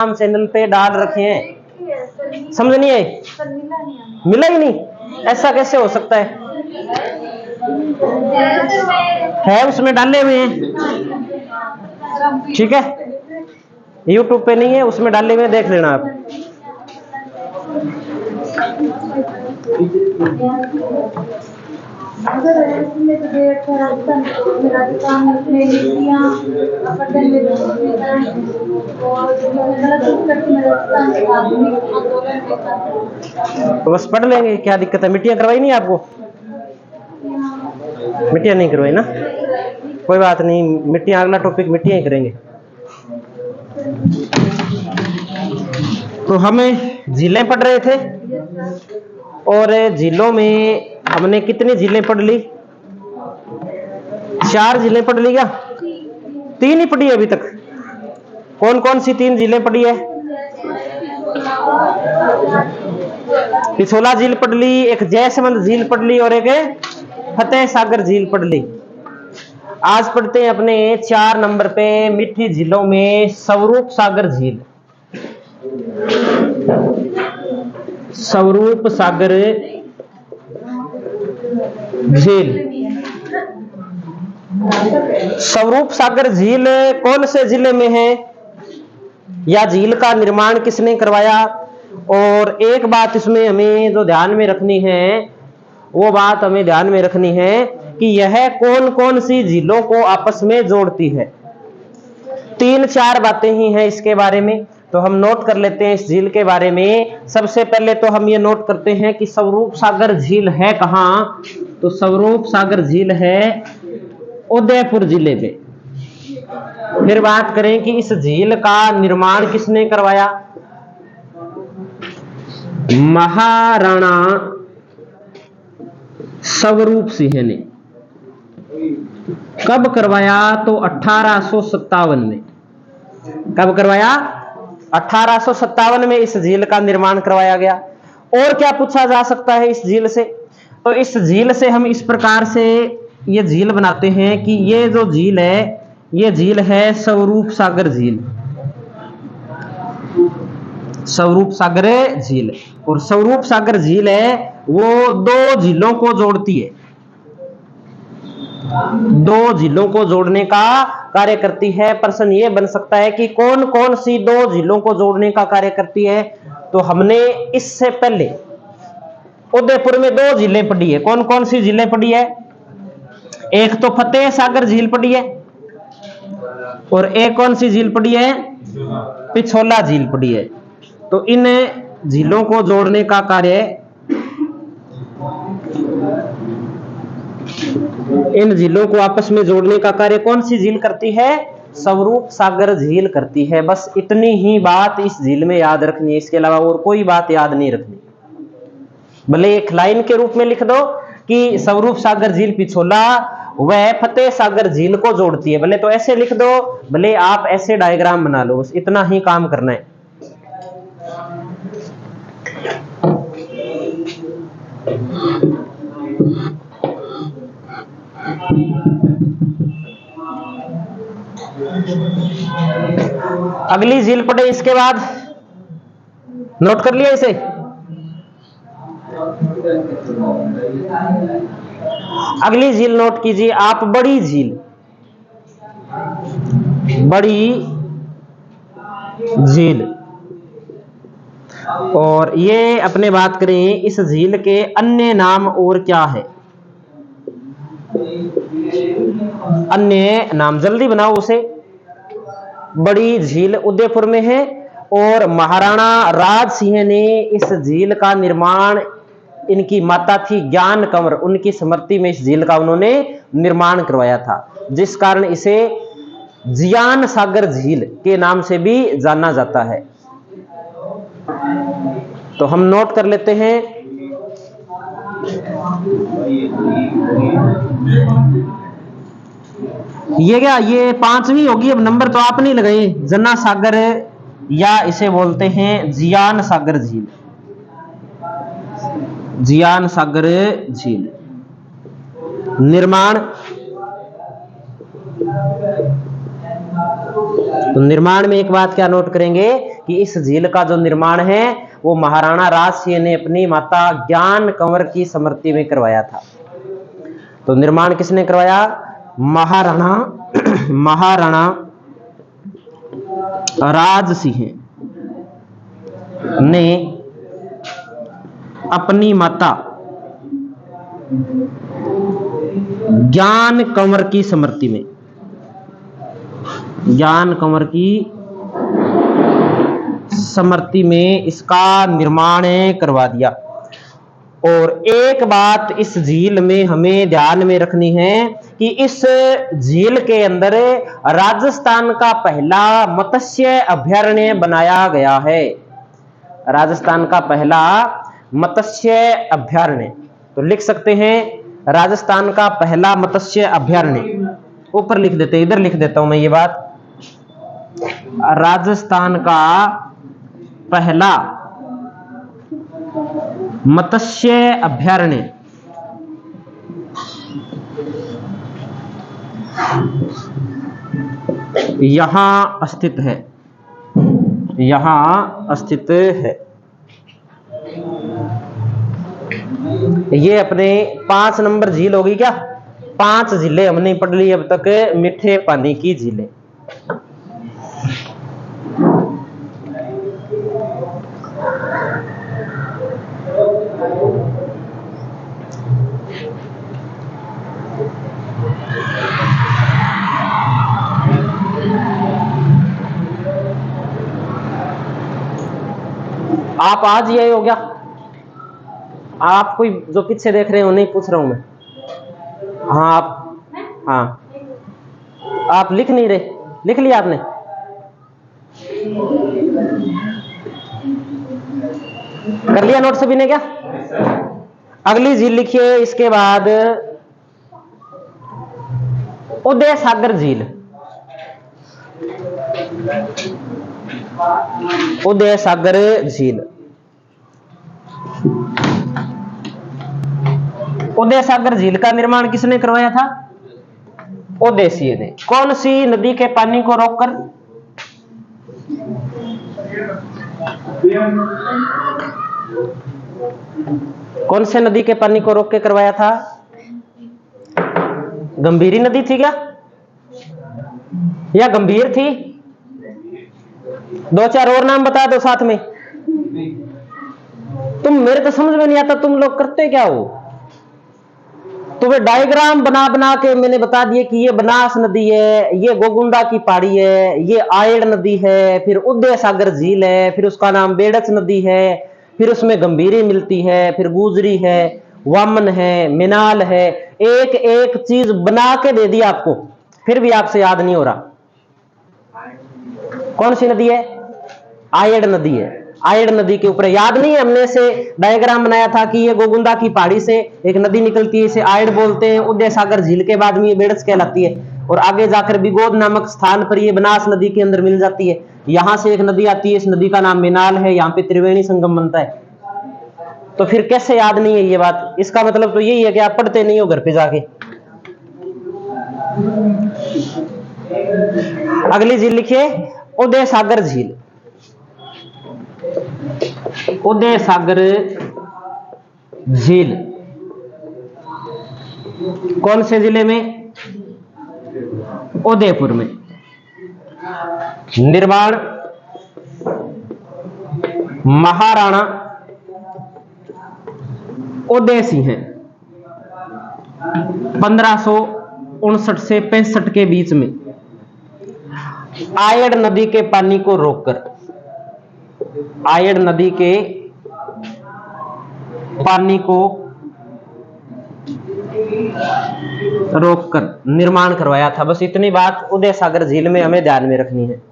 Channel पे डाल रखे हैं, समझ नहीं आई? मिला ही नहीं, ऐसा कैसे हो सकता है उसमें डाले हुए हैं, ठीक है, YouTube पे नहीं है, उसमें डाले हुए देख लेना आप। तो बस पढ़ लेंगे, क्या दिक्कत है? मिट्टियां करवाई नहीं आपको? मिट्टियां नहीं करवाई ना, कोई बात नहीं, मिट्टियां अगला टॉपिक मिट्टियां ही करेंगे। तो हमें झीलें पढ़ रहे थे और झीलों में हमने कितनी झीलें पढ़ ली? 4 झीलें पढ़ ली क्या? 3 ही पढ़ी है अभी तक। कौन कौन सी 3 झीलें पढ़ी है? पिछोला झील पढ़ ली, एक जयसमंद झील पढ़ ली और एक फतेह सागर झील पढ़ ली। आज पढ़ते हैं अपने 4 नंबर पे मीठी झीलों में स्वरूप सागर झील। स्वरूप सागर झील। स्वरूप सागर झील कौन से जिले में है, या झील का निर्माण किसने करवाया? और एक बात इसमें हमें जो ध्यान में रखनी है, वो बात हमें ध्यान में रखनी है कि यह कौन कौन सी झीलों को आपस में जोड़ती है। 3-4 बातें ही हैं इसके बारे में, तो हम नोट कर लेते हैं इस झील के बारे में। सबसे पहले तो हम ये नोट करते हैं कि स्वरूप सागर झील है कहां। तो स्वरूप सागर झील है उदयपुर जिले में। फिर बात करें कि इस झील का निर्माण किसने करवाया? महाराणा स्वरूप सिंह ने। कब करवाया? तो 1857 में। कब करवाया? 1857 में इस झील का निर्माण करवाया गया। और क्या पूछा जा सकता है इस झील से? तो इस झील से हम इस प्रकार से ये झील बनाते हैं कि ये जो झील है, ये झील है स्वरूप सागर झील। स्वरूप सागर झील, और स्वरूप सागर झील है वो 2 झीलों को जोड़ती है, 2 झीलों को जोड़ने का कार्य करती है। प्रश्न ये बन सकता है कि कौन कौन सी 2 झीलों को जोड़ने का कार्य करती है? तो हमने इससे पहले उदयपुर में 2 झीलें पढ़ी है। कौन कौन सी झीलें पढ़ी है? एक तो फतेह सागर झील पढ़ी है, और एक कौन सी झील पढ़ी है? पिछोला झील पढ़ी है। तो इन झीलों को जोड़ने का कार्य, इन झीलों को आपस में जोड़ने का कार्य कौन सी झील करती है? स्वरूप सागर झील करती है। बस इतनी ही बात इस झील में याद रखनी है, इसके अलावा और कोई बात याद नहीं रखनी। भले एक लाइन के रूप में लिख दो कि स्वरूप सागर झील पिछोला वह फतेह सागर झील को जोड़ती है, भले तो ऐसे लिख दो, भले आप ऐसे डायग्राम बना लो, बस इतना ही काम करना है। अगली झील पढ़े इसके बाद, नोट कर लिया इसे? अगली झील नोट कीजिए आप, बड़ी झील। बड़ी झील, और ये अपने बात करें इस झील के अन्य नाम और क्या है? अन्य नाम जल्दी बनाओ उसे। बड़ी झील उदयपुर में है, और महाराणा राज सिंह ने इस झील का निर्माण, इनकी माता थी ज्ञान कंवर, उनकी स्मृति में इस झील का उन्होंने निर्माण करवाया था, जिस कारण इसे जियान सागर झील के नाम से भी जाना जाता है। तो हम नोट कर लेते हैं। ये क्या, ये 5वीं होगी, अब नंबर तो आप नहीं लगाए। जना सागर, या इसे बोलते हैं जियान सागर झील। जियान सागर झील निर्माण तो निर्माण में एक बात क्या नोट करेंगे कि इस झील का जो निर्माण है वो महाराणा राज सिंह ने अपनी माता ज्ञान कंवर की स्मृति में करवाया था। तो निर्माण किसने करवाया? महाराणा राज सिंह ने अपनी माता ज्ञान कंवर की स्मृति में, ज्ञान कंवर की स्मृति में इसका निर्माण करवा दिया। और एक बात इस झील में हमें ध्यान में रखनी है कि इस झील के अंदर राजस्थान का पहला मत्स्य अभयारण्य बनाया गया है। राजस्थान का पहला मत्स्य अभयारण्य, तो लिख सकते हैं राजस्थान का पहला मत्स्य अभयारण्य, ऊपर लिख देते हैं, इधर लिख देता हूं मैं ये बात। राजस्थान का पहला मत्स्य अभयारण्य यहां स्थित है, यहां स्थित है। ये अपने 5 नंबर झील होगी क्या? 5 झीलें हमने पढ़ ली अब तक, मीठे पानी की झीलें। आप आज यही हो गया? आप कोई जो पीछे देख रहे हो नहीं पूछ रहा हूं मैं। हाँ आप लिख नहीं रहे? लिख लिया आपने? कर लिया नोट सभी ने क्या? अगली झील लिखिए इसके बाद, उदय सागर झील। उदय सागर झील, उदय सागर झील का निर्माण किसने करवाया था? उदय सिंह ने। कौन सी नदी के पानी को रोककर? कौन से नदी के पानी को रोक के करवाया था? गंभीरी नदी थी क्या, या गंभीर थी? 2-4 और नाम बता दो साथ में। तुम, मेरे तो समझ में नहीं आता तुम लोग करते क्या हो। तुम्हें डायग्राम बना बना के मैंने बता दिए कि ये बनास नदी है, ये गोगुंडा की पहाड़ी है, ये आयड़ नदी है, फिर उदय सागर झील है, फिर उसका नाम बेड़च नदी है, फिर उसमें गंभीरी मिलती है, फिर गुजरी है, वामन है, मिनाल है। एक एक चीज बना के दे दी आपको, फिर भी आपसे याद नहीं हो रहा। कौन सी नदी है? आयड़ नदी है। आयड़ नदी के ऊपर याद नहीं है, हमने से डायग्राम बनाया था कि ये गोगुंडा की पहाड़ी से एक नदी निकलती है, इसे आयड़ बोलते हैं। उदय सागर झील के बाद में ये बेड़च कहलाती है, और आगे जाकर बिगोद नामक स्थान पर ये बनास नदी के अंदर मिल जाती है। यहां से एक नदी आती है, इस नदी का नाम मिनाल है, यहाँ पे त्रिवेणी संगम बनता है। तो फिर कैसे याद नहीं है ये बात? इसका मतलब तो यही है कि आप पढ़ते नहीं हो घर पे जाके। अगली झील लिखिए, उदय सागर झील। उदय सागर झील कौन से जिले में? उदयपुर में। निर्माण महाराणा उदय सिंह है। 1559 से 65 के बीच में आयड़ नदी के पानी को रोककर, आयड़ नदी के पानी को रोककर निर्माण करवाया था। बस इतनी बात उदय सागर झील में हमें ध्यान में रखनी है।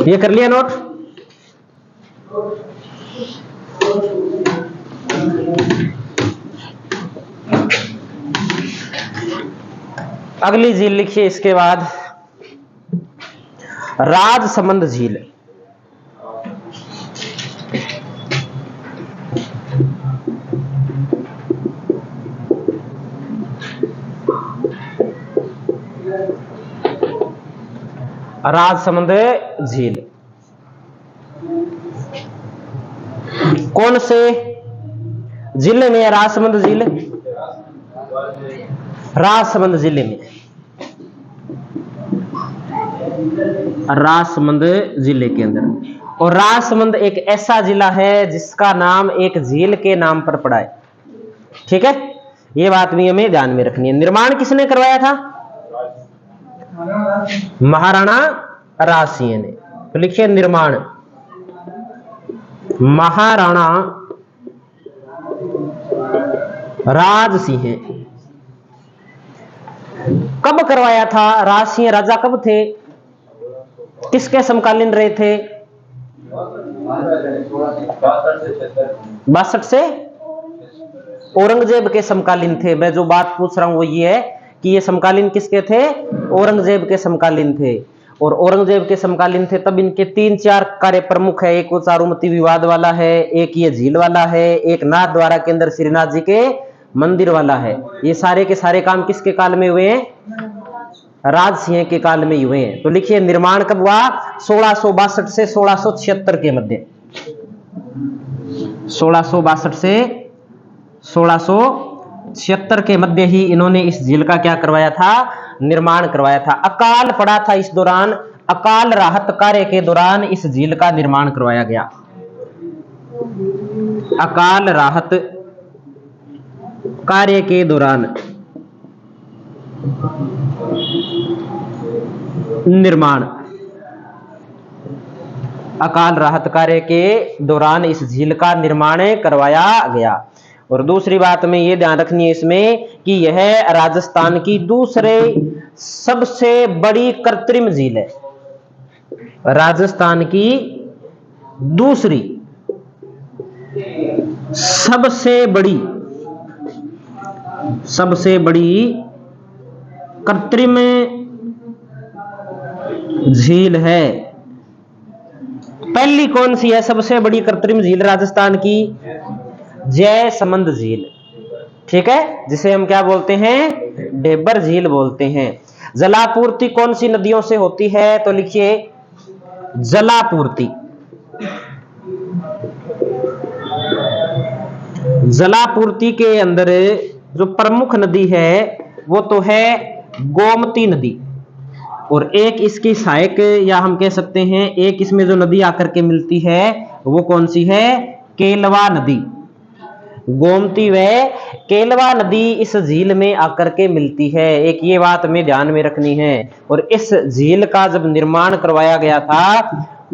ये कर लिया नोट? अगली झील लिखिए इसके बाद, राजसमंद झील। राजसमंद झील कौन से जिले में है? राजसमंद झील राजसमंद जिले में, राजसमंद जिले के अंदर। और राजसमंद एक ऐसा जिला है जिसका नाम एक झील के नाम पर पड़ा है। ठीक है, ये बात भी हमें ध्यान में रखनी है। निर्माण किसने करवाया था? महाराणा राज सिंह ने। तो लिखिए निर्माण महाराणा राज सिंह। कब करवाया था? राज सिंह राजा कब थे? किसके समकालीन रहे थे? 62 से औरंगजेब के समकालीन थे। मैं जो बात पूछ रहा हूं वो ये है कि ये समकालीन किसके थे? औरंगजेब के समकालीन थे। और औरंगजेब के समकालीन थे तब इनके 3-4 कार्य प्रमुख है। एक वो चारुमती विवाद वाला है, एक ये झील वाला है, एक नाथ द्वारा के अंदर श्रीनाथ जी के मंदिर वाला है। ये सारे के सारे काम किसके काल में हुए हैं? राज सिंह के काल में हुए हैं। तो लिखिए निर्माण कब हुआ? 1662 से 1676 के मध्य। 1662 से 1676 के मध्य ही इन्होंने इस झील का क्या करवाया था? निर्माण करवाया था। अकाल पड़ा था इस दौरान, अकाल राहत कार्य के दौरान इस झील का निर्माण करवाया गया। अकाल राहत कार्य के दौरान निर्माण, अकाल राहत कार्य के दौरान इस झील का निर्माण करवाया गया। और दूसरी बात में ये ध्यान रखनी है इसमें कि यह राजस्थान की दूसरे सबसे बड़ी कृत्रिम झील है। राजस्थान की दूसरी सबसे बड़ी कृत्रिम झील है। पहली कौन सी है सबसे बड़ी कृत्रिम झील राजस्थान की? जयसमंद झील। ठीक है, जिसे हम क्या बोलते हैं? ढेबर झील बोलते हैं। जलापूर्ति कौन सी नदियों से होती है? तो लिखिए जलापूर्ति, जलापूर्ति के अंदर जो प्रमुख नदी है वो तो है गोमती नदी। और एक इसकी सहायक या हम कह सकते हैं एक इसमें जो नदी आकर के मिलती है वो कौन सी है? केलवा नदी। गोमती व केलवा नदी इस झील में आकर के मिलती है। एक ये बात हमें ध्यान में रखनी है। और इस झील का जब निर्माण करवाया गया था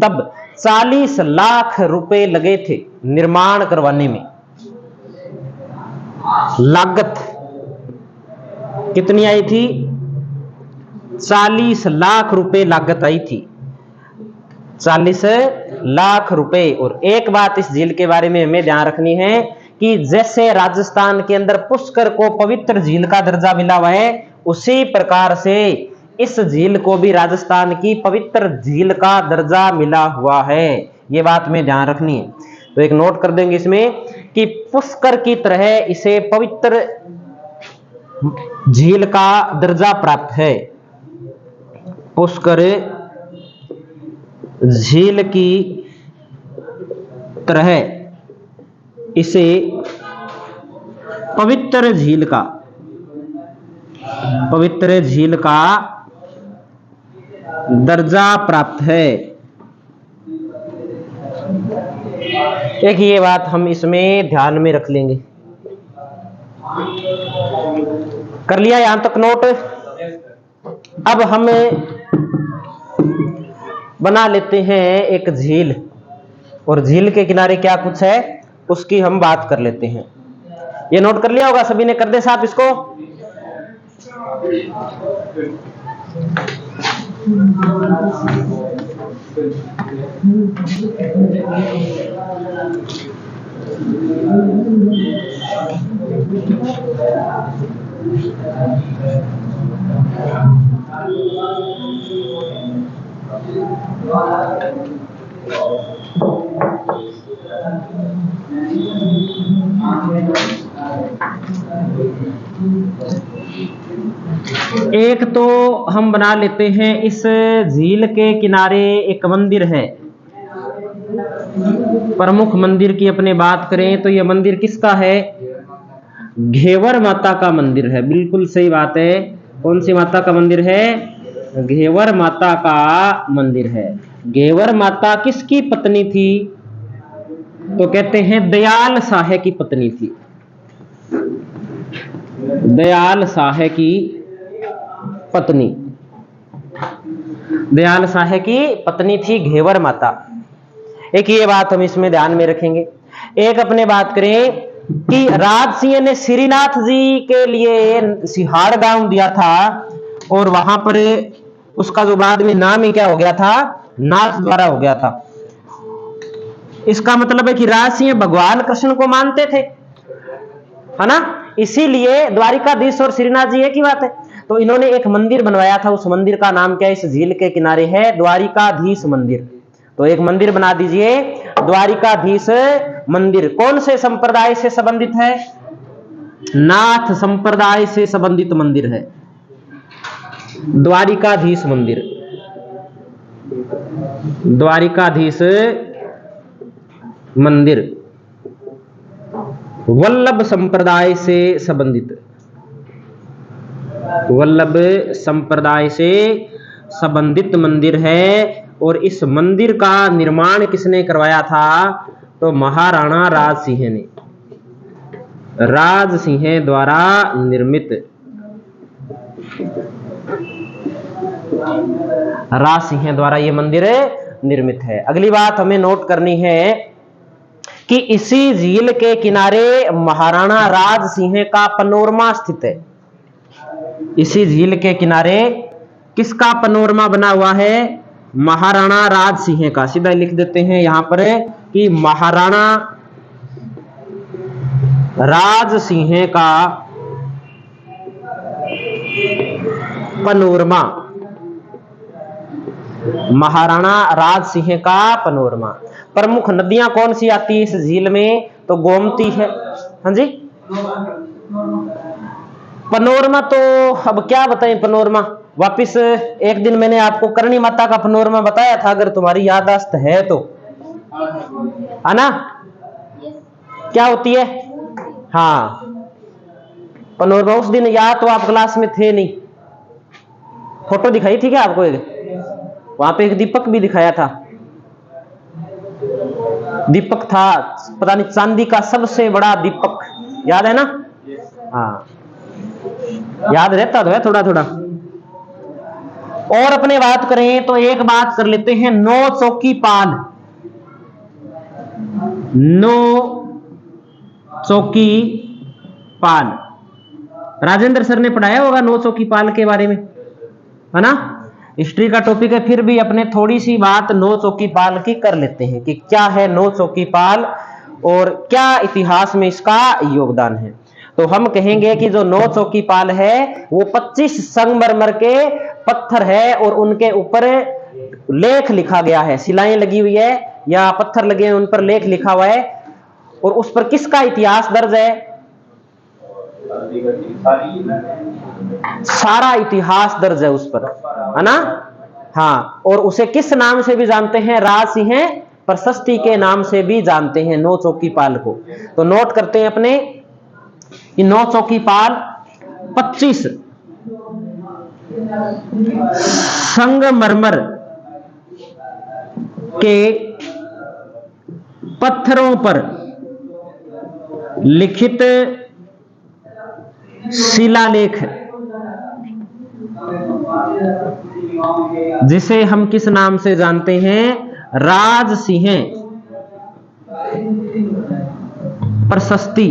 तब 40 लाख रुपए लगे थे निर्माण करवाने में। लागत कितनी आई थी? 40 लाख रुपए लागत आई थी। 40 लाख रुपए। और एक बात इस झील के बारे में हमें ध्यान रखनी है कि जैसे राजस्थान के अंदर पुष्कर को पवित्र झील का दर्जा मिला हुआ है, उसी प्रकार से इस झील को भी राजस्थान की पवित्र झील का दर्जा मिला हुआ है। ये बात में ध्यान रखनी है। तो एक नोट कर देंगे इसमें कि पुष्कर की तरह इसे पवित्र झील का दर्जा प्राप्त है। पुष्कर झील की तरह इसे पवित्र झील का दर्जा प्राप्त है। एक ये बात हम इसमें ध्यान में रख लेंगे। कर लिया यहां तक नोट? अब हम बना लेते हैं एक झील, और झील के किनारे क्या कुछ है उसकी हम बात कर लेते हैं। ये नोट कर लिया होगा सभी ने? कर दे साहब इसको। एक तो हम बना लेते हैं, इस झील के किनारे एक मंदिर है, प्रमुख मंदिर की अपने बात करें तो यह मंदिर किसका है? घेवर माता का मंदिर है। बिल्कुल सही बात है। कौन सी माता का मंदिर है? घेवर माता का मंदिर है। घेवर माता किसकी पत्नी थी? तो कहते हैं दयाल साहे की पत्नी थी। दयाल साहे की पत्नी, दयाल साहे की पत्नी थी घेवर माता। एक ये बात हम इसमें ध्यान में रखेंगे। एक अपने बात करें कि राज सिंह ने श्रीनाथ जी के लिए सिहाड़ गांव दिया था, और वहां पर उसका जो बाद में नाम ही क्या हो गया था? नाथ द्वारा हो गया था। इसका मतलब है कि राज सिंह भगवान कृष्ण को मानते थे, है ना? इसीलिए द्वारिकाधीश और श्रीनाथ जी एक ही बात है। तो इन्होंने एक मंदिर बनवाया था, उस मंदिर का नाम क्या है? इस झील के किनारे है द्वारिकाधीश मंदिर। तो एक मंदिर बना दीजिए, द्वारिकाधीश मंदिर। कौन से संप्रदाय से संबंधित है? नाथ संप्रदाय से संबंधित मंदिर है द्वारिकाधीश मंदिर। द्वारिकाधीश मंदिर वल्लभ संप्रदाय से संबंधित, वल्लभ संप्रदाय से संबंधित मंदिर है। और इस मंदिर का निर्माण किसने करवाया था? तो महाराणा राज सिंह ने, राज सिंह द्वारा निर्मित, राज सिंह द्वारा यह मंदिर निर्मित है। अगली बात हमें नोट करनी है कि इसी झील के किनारे महाराणा राज सिंह का पनोरमा स्थित है। इसी झील के किनारे किसका पनोरमा बना हुआ है? महाराणा राज सिंह का। सीधा लिख देते हैं यहां पर कि महाराणा राज सिंह का पनोरमा, महाराणा राज सिंह का पनोरमा। प्रमुख नदियां कौन सी आती है इस झील में? तो गोमती है। हाँ जी, पनोरमा तो अब क्या बताएं पनोरमा। वापिस एक दिन मैंने आपको करणी माता का पनोरमा बताया था, अगर तुम्हारी याददाश्त है तो, है ना? क्या होती है? हाँ, पनोरमा। उस दिन या तो आप क्लास में थे नहीं, फोटो दिखाई थी क्या आपको? एक वहां पे एक दीपक भी दिखाया था, दीपक था, पता नहीं चांदी का सबसे बड़ा दीपक, याद है ना? हाँ, याद रहता तो है थोड़ा थोड़ा। और अपने बात करें तो एक बात कर लेते हैं, नौ चौकी पाल। नौ चौकी पाल राजेंद्र सर ने पढ़ाया होगा नौ चौकी पाल के बारे में, है ना? हिस्ट्री का टॉपिक है, फिर भी अपने थोड़ी सी बात नौ चौकी पाल की कर लेते हैं कि क्या है नौ चौकी पाल और क्या इतिहास में इसका योगदान है। तो हम कहेंगे कि जो नौ चौकी पाल है वो 25 संगमरमर के पत्थर है और उनके ऊपर लेख लिखा गया है, शिलाएं लगी हुई है या पत्थर लगे हैं, उन पर लेख लिखा हुआ है। और उस पर किसका इतिहास दर्ज है? सारा इतिहास दर्ज है उस पर, है ना? हाँ, और उसे किस नाम से भी जानते हैं? राज सिंह प्रशस्ति के नाम से भी जानते हैं नौ चौकी पाल को। तो नोट करते हैं अपने कि नौ चौकी पाल 25 संगमरमर के पत्थरों पर लिखित शिलालेख, जिसे हम किस नाम से जानते हैं? राज सिंह प्रशस्ति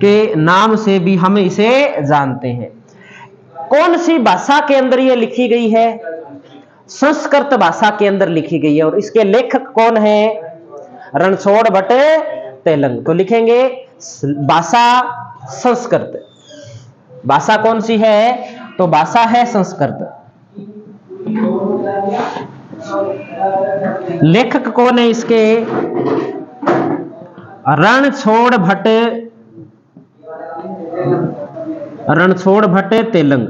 के नाम से भी हम इसे जानते हैं। कौन सी भाषा के अंदर यह लिखी गई है? संस्कृत भाषा के अंदर लिखी गई है। और इसके लेखक कौन है? रणछोड़ भट्ट तेलंग। तो लिखेंगे भाषा संस्कृत। भाषा कौन सी है? तो भाषा है संस्कृत। लेखक कौन है इसके? रणछोड़ भट्ट तेलंग।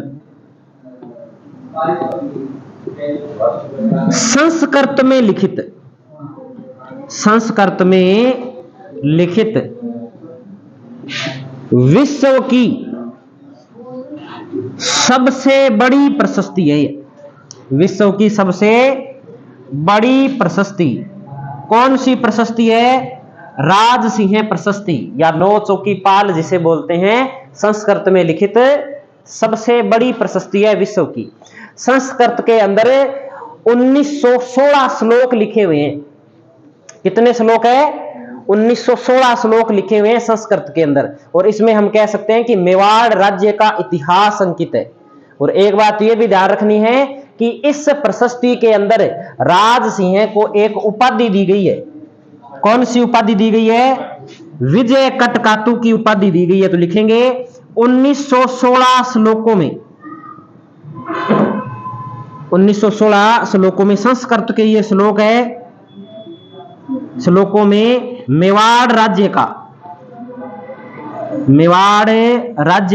संस्कृत में लिखित विश्व की सबसे बड़ी प्रशस्ति है। विश्व की सबसे बड़ी प्रशस्ति कौन सी प्रशस्ति है? राजसिंह प्रशस्ति या नो चौकी पाल जिसे बोलते हैं, संस्कृत में लिखित सबसे बड़ी प्रशस्ति है विश्व की। संस्कृत के अंदर 1916 श्लोक लिखे हुए हैं। कितने श्लोक है? 1916 श्लोक लिखे हुए हैं संस्कृत के अंदर। और इसमें हम कह सकते हैं कि मेवाड़ राज्य का इतिहास अंकित है। और एक बात यह भी ध्यान रखनी है कि इस प्रशस्ति के अंदर राज सिंह को एक उपाधि दी गई है। कौन सी उपाधि दी गई है? विजय कटकातु की उपाधि दी गई है। तो लिखेंगे 1916 श्लोकों में, 1916 श्लोकों में संस्कृत के ये श्लोक है। श्लोकों में मेवाड़ राज्य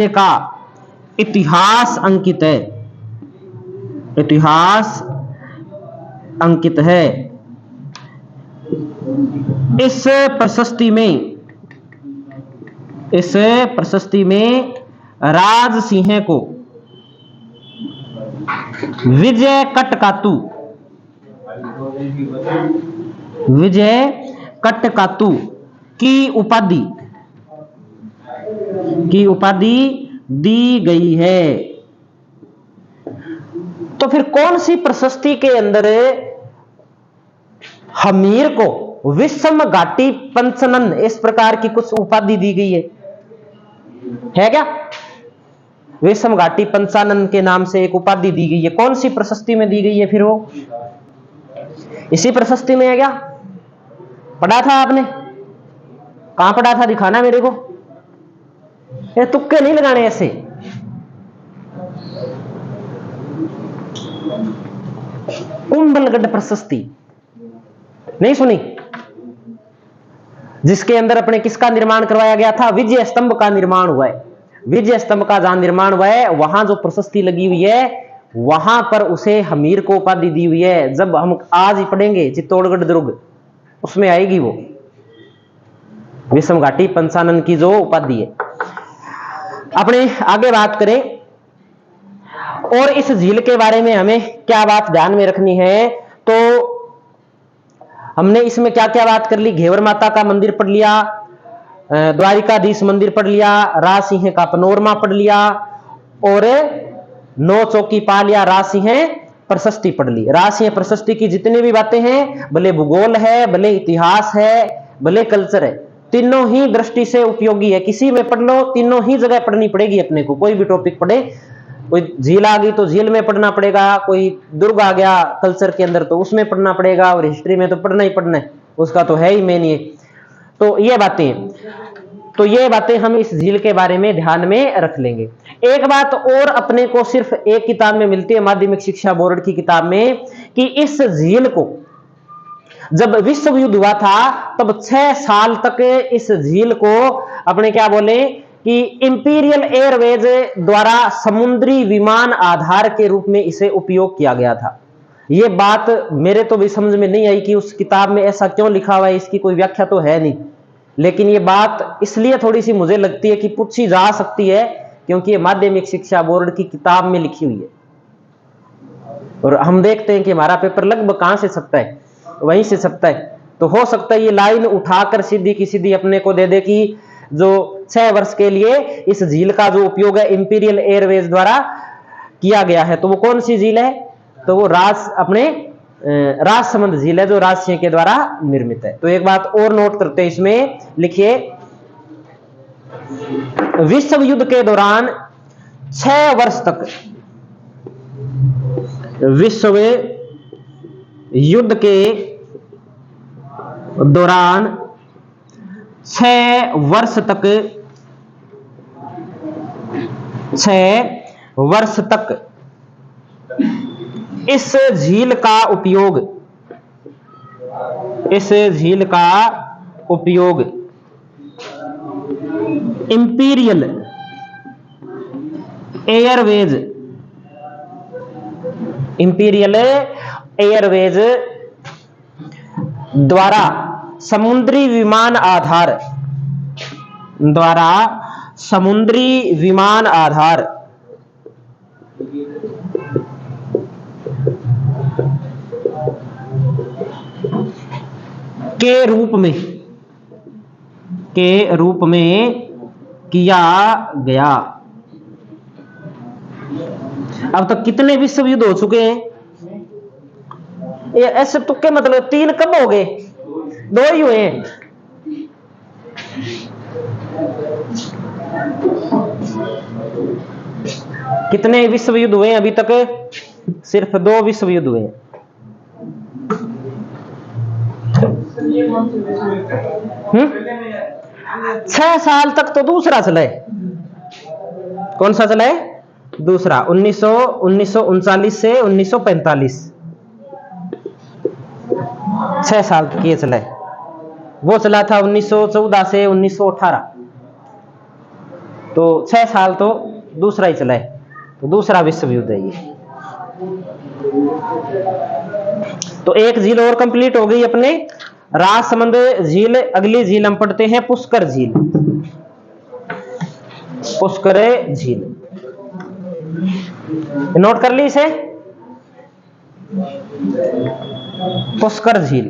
का इतिहास अंकित है। इतिहास अंकित है। इस प्रशस्ति में राज सिंह को विजय कटकातु की उपाधि दी गई है। तो फिर कौन सी प्रशस्ति के अंदर हमीर को विषम घाटी पंचनन इस प्रकार की कुछ उपाधि दी गई है क्या? विषम घाटी पंचानन के नाम से एक उपाधि दी गई है। कौन सी प्रशस्ति में दी गई है फिर वो? इसी प्रशस्ति में है क्या? पढ़ा था आपने? कहां पढ़ा था? दिखाना मेरे को। ये तुक्के नहीं लगाने ऐसे। कुंभलगढ़ प्रशस्ति नहीं सुनी? जिसके अंदर अपने किसका निर्माण करवाया गया था? विजय स्तंभ का निर्माण हुआ है। विजय स्तंभ का जहां निर्माण हुआ है वहां जो प्रशस्ति लगी हुई है वहां पर उसे हमीर को उपाधि दी हुई है। जब हम आज ही पढ़ेंगे चित्तौड़गढ़ दुर्ग, उसमें आएगी वो विषम घाटी पंचानन की जो उपाधि है। अपने आगे बात करें और इस झील के बारे में हमें क्या बात ध्यान में रखनी है, तो हमने इसमें क्या क्या बात कर ली? घेवर माता का मंदिर पढ़ लिया, द्वारिकाधीश मंदिर पढ़ लिया, राज सिंह का पनोरमा पढ़ लिया और नौ चौकी पाल या राज सिंह प्रशस्ति पढ़ ली। राज सिंह प्रशस्ति की जितनी भी बातें हैं, भले भूगोल है, भले इतिहास है, भले कल्चर है, तीनों ही दृष्टि से उपयोगी है। किसी में पढ़ लो, तीनों ही जगह पढ़नी पड़ेगी अपने को। कोई भी टॉपिक पढ़े, कोई झील आ गई तो झील में पढ़ना पड़ेगा, कोई दुर्ग आ गया कल्चर के अंदर तो उसमें पढ़ना पड़ेगा, और हिस्ट्री में तो पढ़ना ही पढ़ना है, उसका तो है ही मेन ये। तो ये बातें हम इस झील के बारे में ध्यान में रख लेंगे। एक बात और अपने को सिर्फ एक किताब में मिलती है, माध्यमिक शिक्षा बोर्ड की किताब में, कि इस झील को जब विश्व युद्ध हुआ था तब 6 साल तक इस झील को अपने क्या बोले कि इंपीरियल एयरवेज द्वारा समुद्री विमान आधार के रूप में इसे उपयोग किया गया था। यह बात मेरे तो भी समझ में नहीं आई कि उस किताब में ऐसा क्यों लिखा हुआ है, इसकी कोई व्याख्या तो है नहीं, लेकिन ये बात इसलिए थोड़ी सी मुझे लगती है कि पूछी जा सकती है क्योंकि ये माध्यमिक शिक्षा बोर्ड की किताब में लिखी हुई है। और हम देखते हैं कि हमारा पेपर लगभग कहां से छपता है, वहीं से छपता है। तो हो सकता है ये लाइन उठाकर सीधी की सीधी अपने को दे दे कि जो 6 वर्ष के लिए इस झील का जो उपयोग है इंपीरियल एयरवेज द्वारा किया गया है। तो वो कौन सी झील है? तो वो राजसमंद झील है जो राज सिंह के द्वारा निर्मित है। तो एक बात और नोट करते हैं, इसमें लिखिए, विश्व युद्ध के दौरान 6 वर्ष तक, विश्व युद्ध के दौरान 6 वर्ष वर्ष तक इस झील का उपयोग इंपीरियल एयरवेज द्वारा समुद्री विमान आधार के रूप में किया गया। अब तक कितने विश्व युद्ध हो चुके हैं? ये ऐसे तुक्के मतलब 3 कब हो गए? 2 ही हुए हैं। कितने विश्व युद्ध हुए अभी तक? सिर्फ 2 विश्व युद्ध हुए हैं। छह साल तक तो दूसरा चला है। कौन सा चला है? दूसरा 1939 से 1945, 6 साल तक ये चला है। वो चला था 1914 से 1918, तो 6 साल तो दूसरा ही चला है, तो दूसरा विश्व युद्ध है ये। तो एक झील और कंप्लीट हो गई अपने, राजसमंद झील। अगली झील हम पढ़ते हैं पुष्कर झील। पुष्कर झील नोट कर ली इसे, पुष्कर झील।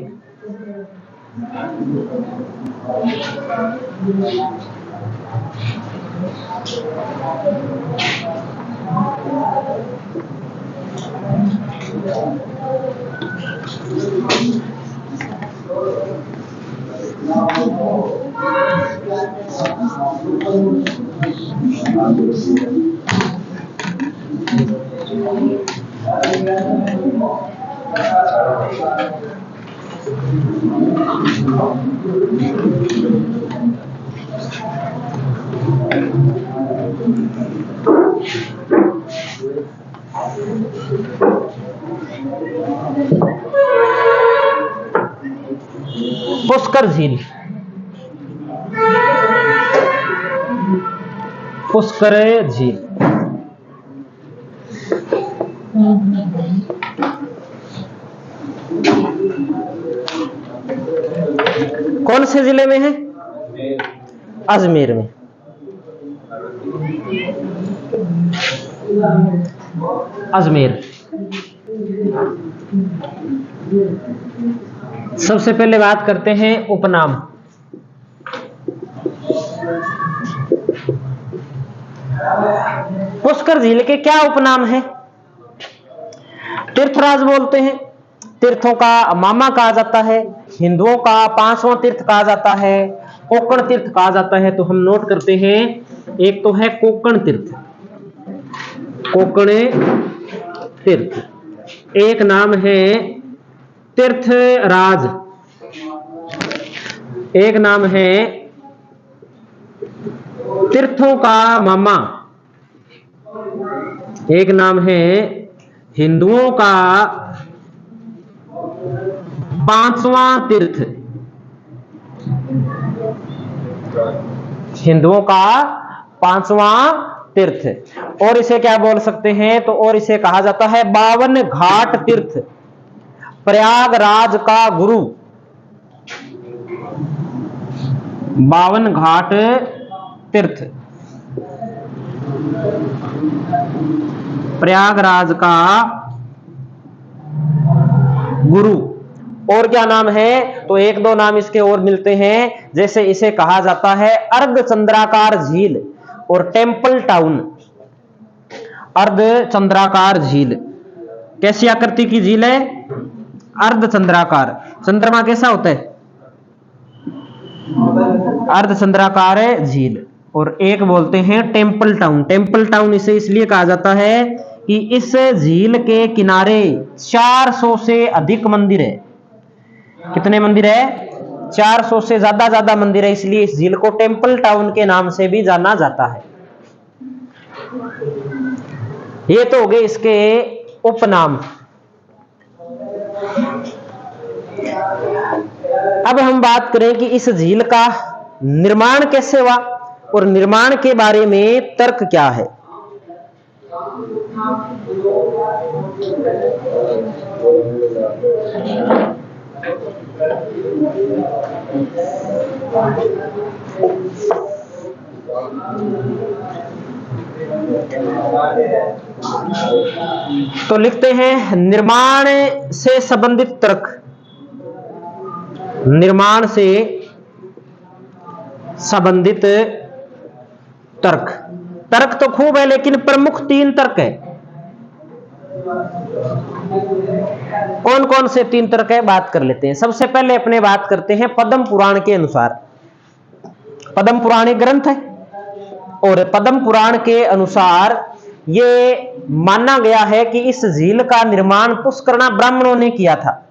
पुष्कर झील, पुष्कर झील कौन से जिले में है? अजमेर में। अजमेर। सबसे पहले बात करते हैं उपनाम। पुष्कर झील के क्या उपनाम है? तीर्थराज बोलते हैं, तीर्थों का मामा कहा जाता है, हिंदुओं का 5वां तीर्थ कहा जाता है, कोकण तीर्थ कहा जाता है। तो हम नोट करते हैं, एक तो है कोकण तीर्थ, कोकण तीर्थ। एक नाम है तीर्थराज, एक नाम है तीर्थों का मामा, एक नाम है हिंदुओं का 5वां तीर्थ, हिंदुओं का 5वां तीर्थ। और इसे क्या बोल सकते हैं? तो और इसे कहा जाता है 52 घाट तीर्थ, प्रयागराज का गुरु। 52 घाट तीर्थ, प्रयागराज का गुरु। और क्या नाम है? तो 1-2 नाम इसके और मिलते हैं, जैसे इसे कहा जाता है अर्धचंद्राकार झील और टेंपल टाउन। अर्धचंद्राकार झील कैसी आकृति की झील है? अर्धचंद्राकार। चंद्रमा कैसा होता है? अर्धचंद्राकार झील। और एक बोलते हैं टेंपल टाउन। टेंपल टाउन इसे इसलिए कहा जाता है कि इस झील के किनारे 400 से अधिक मंदिर है। कितने मंदिर है? 400 से ज्यादा मंदिर है, इसलिए इस झील को टेंपल टाउन के नाम से भी जाना जाता है। ये तो हो गए इसके उपनाम। अब हम बात करें कि इस झील का निर्माण कैसे हुआ और निर्माण के बारे में तर्क क्या है। तो लिखते हैं निर्माण से संबंधित तर्क। निर्माण से संबंधित तर्क। तर्क तो खूब है लेकिन प्रमुख 3 तर्क है। कौन कौन से 3 तर्क है बात कर लेते हैं। सबसे पहले अपने बात करते हैं पद्म पुराण के अनुसार। पद्म पुराण एक ग्रंथ है और पद्म पुराण के अनुसार ये माना गया है कि इस झील का निर्माण पुष्करणा ब्राह्मणों ने किया था।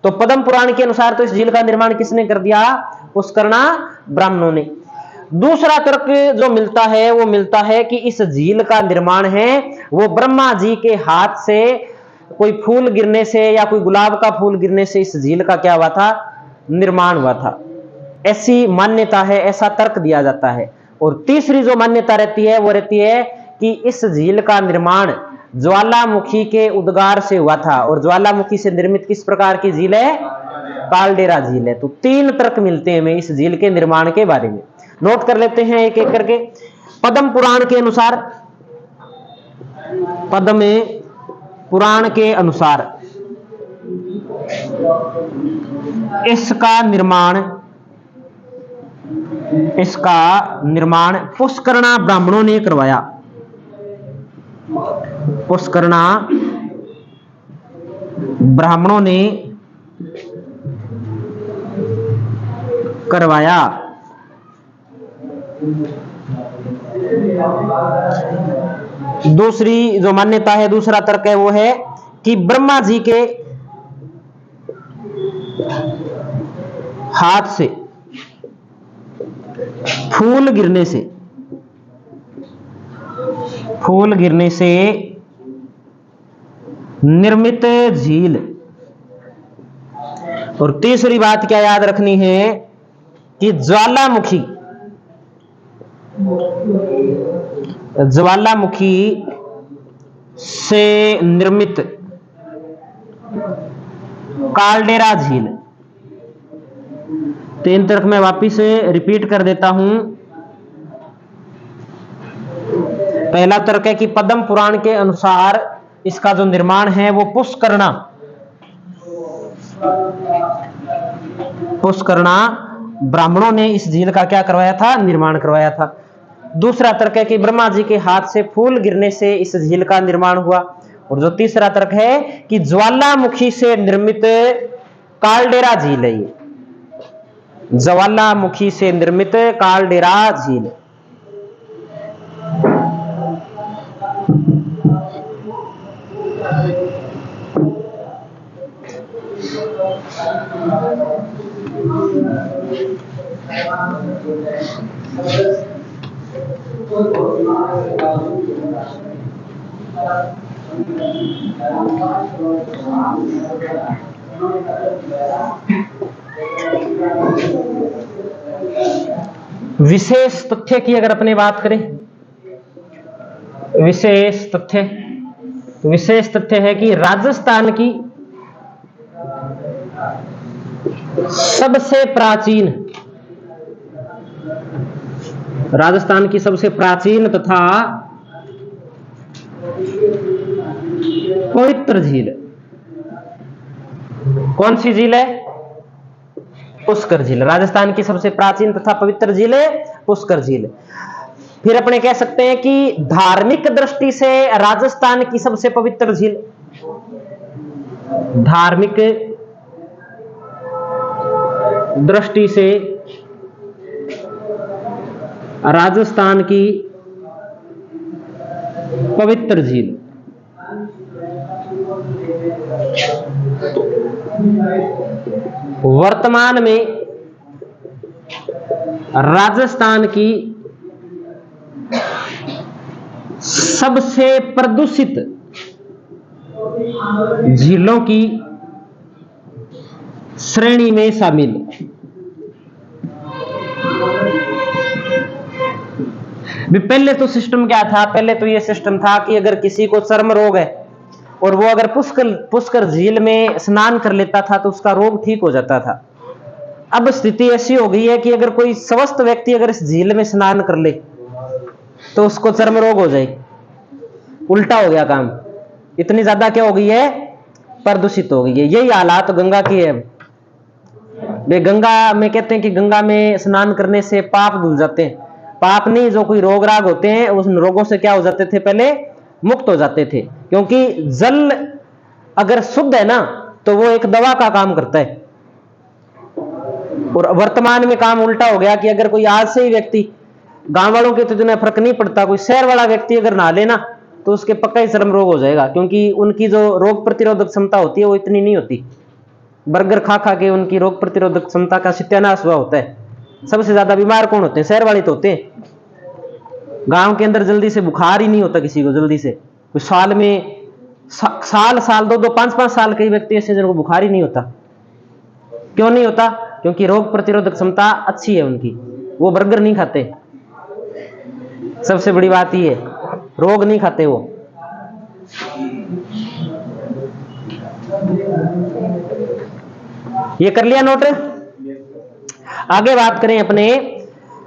तो पद्म पुराण के अनुसार तो इस झील का निर्माण किसने कर दिया? पुष्करणा ब्राह्मणों ने। दूसरा तर्क जो मिलता है वो मिलता है कि इस झील का निर्माण है वो ब्रह्मा जी के हाथ से कोई फूल गिरने से या कोई गुलाब का फूल गिरने से इस झील का क्या हुआ था? निर्माण हुआ था। ऐसी मान्यता है, ऐसा तर्क दिया जाता है। और तीसरी जो मान्यता रहती है वो रहती है कि इस झील का निर्माण ज्वालामुखी के उद्गार से हुआ था। और ज्वालामुखी से निर्मित किस प्रकार की झील है? कालडेरा झील है। तो 3 तर्क मिलते हैं हमें इस झील के निर्माण के बारे में। नोट कर लेते हैं एक एक करके। पद्म पुराण के अनुसार, पद्म पुराण के अनुसार इसका निर्माण पुष्करणा ब्राह्मणों ने करवाया। पुष्करणा ब्राह्मणों ने करवाया। दूसरी जो मान्यता है, दूसरा तर्क है वो है कि ब्रह्मा जी के हाथ से फूल गिरने से निर्मित झील। और तीसरी बात क्या याद रखनी है कि ज्वालामुखी से निर्मित कालडेरा झील। 3 तर्क मैं वापिस रिपीट कर देता हूं। पहला तर्क है कि पद्म पुराण के अनुसार इसका जो निर्माण है वो पुष्करणा ब्राह्मणों ने इस झील का क्या करवाया था? निर्माण करवाया था। दूसरा तर्क है कि ब्रह्मा जी के हाथ से फूल गिरने से इस झील का निर्माण हुआ। और जो तीसरा तर्क है कि ज्वालामुखी से निर्मित कालडेरा झील है। ये ज्वालामुखी से निर्मित कालडेरा झील। विशेष तथ्य की अगर अपने बात करें, विशेष तथ्य है कि राजस्थान की सबसे प्राचीन तथा पवित्र झील कौन सी झील है? पुष्कर झील। राजस्थान की सबसे प्राचीन तथा पवित्र झील है पुष्कर झील। फिर अपने कह सकते हैं कि धार्मिक दृष्टि से राजस्थान की सबसे पवित्र झील, धार्मिक दृष्टि से राजस्थान की पवित्र झील। वर्तमान में राजस्थान की सबसे प्रदूषित झीलों की श्रेणी में शामिल। पहले तो सिस्टम क्या था? पहले तो ये सिस्टम था कि अगर किसी को चर्म रोग है और वो अगर पुष्कर झील में स्नान कर लेता था तो उसका रोग ठीक हो जाता था। अब स्थिति ऐसी हो गई है कि अगर कोई स्वस्थ व्यक्ति अगर इस झील में स्नान कर ले तो उसको चर्म रोग हो जाए। उल्टा हो गया काम, इतनी ज्यादा क्या हो गई है? प्रदूषित हो गई है। यही हालात गंगा की है। वे गंगा में कहते हैं कि गंगा में स्नान करने से पाप धुल जाते हैं। पाप नहीं, जो कोई रोग राग होते हैं उस रोगों से क्या हो जाते थे? पहले मुक्त हो जाते थे, क्योंकि जल अगर शुद्ध है ना तो वो एक दवा का काम करता है। और वर्तमान में काम उल्टा हो गया कि अगर कोई आज से ही व्यक्ति, गांव वालों के तो इतना फर्क नहीं पड़ता, कोई शहर वाला व्यक्ति अगर नहा लेना तो उसके पक्का ही चर्म रोग हो जाएगा, क्योंकि उनकी जो रोग प्रतिरोधक क्षमता होती है वो इतनी नहीं होती। बर्गर खा खा के उनकी रोग प्रतिरोधक क्षमता का सत्यानाश हुआ होता है। सबसे ज्यादा बीमार कौन होते हैं? शहर वाले तो होते हैं। गांव के अंदर जल्दी से बुखार ही नहीं होता किसी को, जल्दी से कोई साल में साल 2-5 साल कई व्यक्ति ऐसे जिनको बुखार ही नहीं होता। क्यों नहीं होता? क्योंकि रोग प्रतिरोधक क्षमता अच्छी है उनकी, वो बर्गर नहीं खाते। सबसे बड़ी बात ये है, रोग नहीं खाते वो। ये कर लिया नोट? आगे बात करें अपने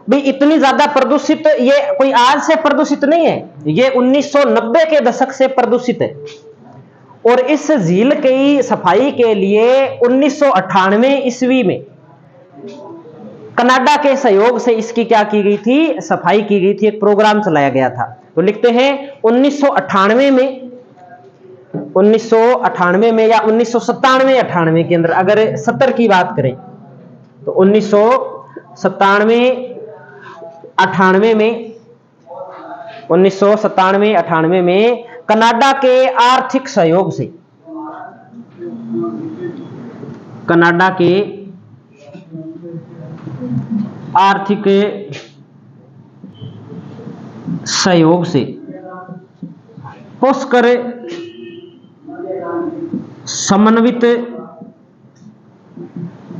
भी। इतनी ज्यादा प्रदूषित, ये कोई आज से प्रदूषित नहीं है, ये 1990 के दशक से प्रदूषित है। और इस झील की सफाई के लिए 1998 ईस्वी में कनाडा के सहयोग से इसकी क्या की गई थी? सफाई की गई थी, एक प्रोग्राम चलाया गया था। तो लिखते हैं 1998 में या 1997-98 के अंदर, अगर 70 की बात करें तो 1997-98 में कनाडा के आर्थिक सहयोग से, कनाडा के आर्थिक सहयोग से पुष्कर समन्वित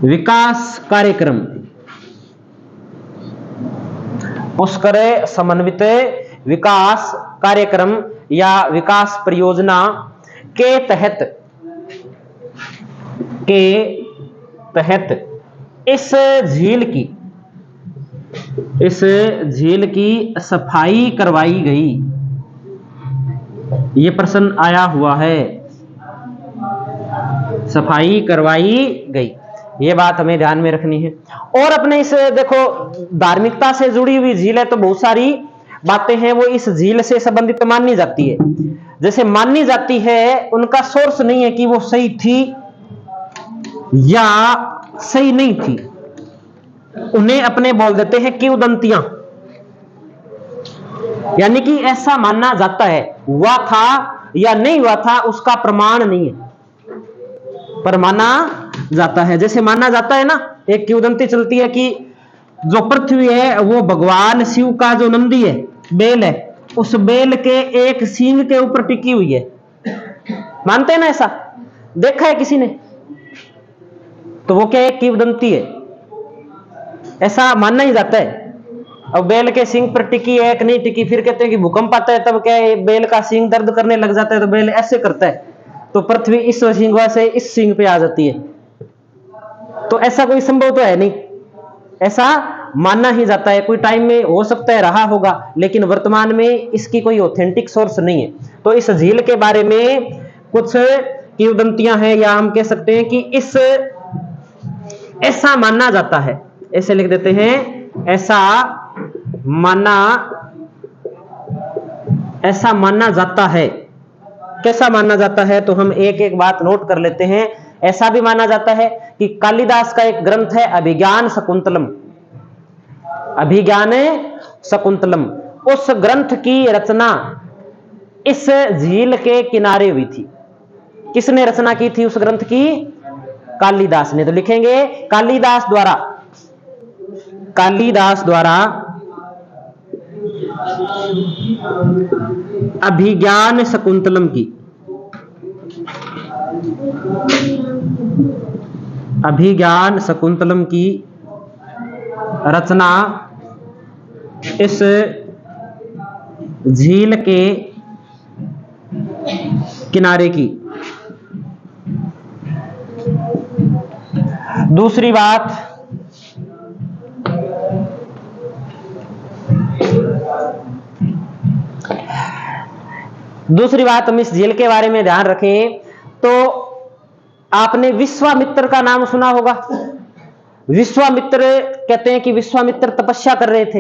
विकास कार्यक्रम, पुष्कर समन्वित विकास कार्यक्रम या विकास परियोजना के तहत इस झील की सफाई करवाई गई। ये प्रश्न आया हुआ है, सफाई करवाई गई, ये बात हमें ध्यान में रखनी है। और अपने इस देखो, धार्मिकता से जुड़ी हुई झील है तो बहुत सारी बातें हैं वो इस झील से संबंधित मानी जाती है। जैसे मानी जाती है, उनका सोर्स नहीं है कि वो सही थी या सही नहीं थी, उन्हें अपने बोल देते हैं किंवदंतियां। यानी कि ऐसा मानना जाता है, हुआ था या नहीं हुआ था उसका प्रमाण नहीं है, पर माना जाता है। जैसे माना जाता है ना, एक किंवदंती चलती है कि जो पृथ्वी है वो भगवान शिव का जो नंदी है, बेल है, उस बेल के एक सींग के ऊपर टिकी हुई है। मानते हैं ना? ऐसा देखा है किसी ने? तो वो क्या एक किंवदंती है, ऐसा मानना ही जाता है। अब बेल के सींग पर टिकी है कि नहीं टिकी, फिर कहते हैं कि भूकंप आता है तब क्या है बेल का सींग दर्द करने लग जाता है तो बेल ऐसे करता है, तो पृथ्वी इस सींग से इस सींग पे आ जाती है। तो ऐसा कोई संभव तो है नहीं, ऐसा मानना ही जाता है। कोई टाइम में हो सकता है रहा होगा, लेकिन वर्तमान में इसकी कोई ऑथेंटिक सोर्स नहीं है। तो इस झील के बारे में कुछ किंवदंतियां हैं, या हम कह सकते हैं कि इस ऐसा माना जाता है, ऐसे लिख देते हैं, ऐसा माना जाता है। कैसा माना जाता है? तो हम एक एक बात नोट कर लेते हैं। ऐसा भी माना जाता है कि कालिदास का एक ग्रंथ है अभिज्ञान शकुंतलम, उस ग्रंथ की रचना इस झील के किनारे हुई थी। किसने रचना की थी उस ग्रंथ की? कालिदास ने। तो लिखेंगे कालिदास द्वारा अभिज्ञान शकुंतलम की, अभिज्ञान शकुंतलम की रचना इस झील के किनारे की। दूसरी बात, हम इस झील के बारे में ध्यान रखें तो आपने विश्वामित्र का नाम सुना होगा। विश्वामित्र कहते हैं कि विश्वामित्र तपस्या कर रहे थे